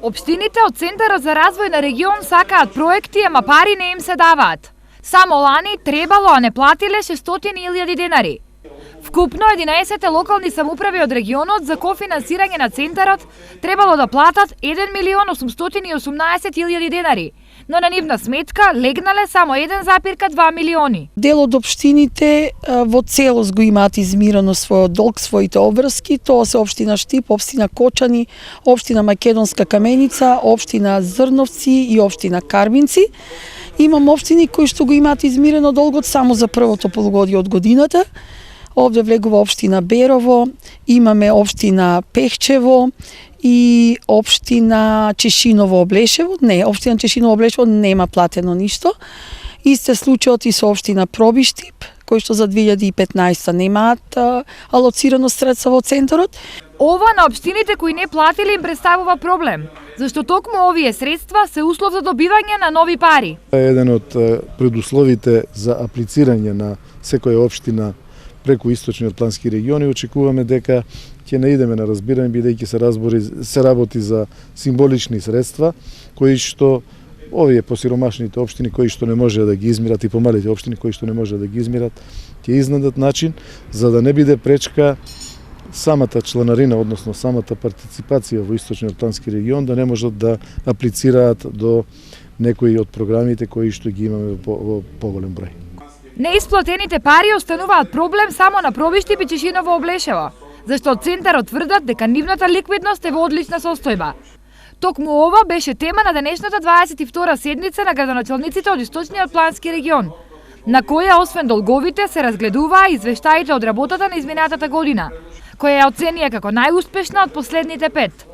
Општините од Центарот за развој на регион сакаат проекти, ама пари не им се даваат. Само лани требало, а не платиле 600.000 денари. Вкупно 11 локални самоуправи од регионот за кофинансирање на Центарот требало да платат 1.818.000 денари, но на нивна сметка легнале само 1,2 милиони. Дел од општините во целост го имаат измирено својот долг, своите обврски. Тоа се општина Штип, општина Кочани, општина Македонска Каменица, општина Зрновци и општина Карбинци. Имам општини кои што го имаат измирено долгот само за првото полугодие од годината. Овде влегува општина Берово, имаме општина Пехчево и општина Чешиново-Облешево. Не, општина Чешиново-Облешево нема платено ништо. Исте случајот и со општина Пробиштип, кои што за 2015 немаат алоцирано средства во Центарот. Ова на општините кои не платиле им представува проблем, зашто токму овие средства се услов за добивање на нови пари. Еден од предусловите за аплицирање на секоја општина преку источниот плански регион и очекуваме дека ќе наидеме на разбирање бидејќи се работи за символични средства кои што овие посиромашните општини кои што не можеа да ги измират и помалите општини кои што не можеа да ги измират ќе изнадат начин за да не биде пречка самата чланарина, односно самата партиципација во источниот плански регион да не можат да аплицираат до некои од програмите кои што ги имаме во поголем број. Неисплатените пари остануваат проблем само на Пробиштип и Чешиново-Облешево, зашто од Центарот тврдат дека нивната ликвидност е во одлична состојба. Токму ова беше тема на денешната 22-та седница на градоначалниците од источниот плански регион, на која освен долговите се разгледуваа извештаите од работата на изминатата година, која ја оценија како најуспешна од последните 5.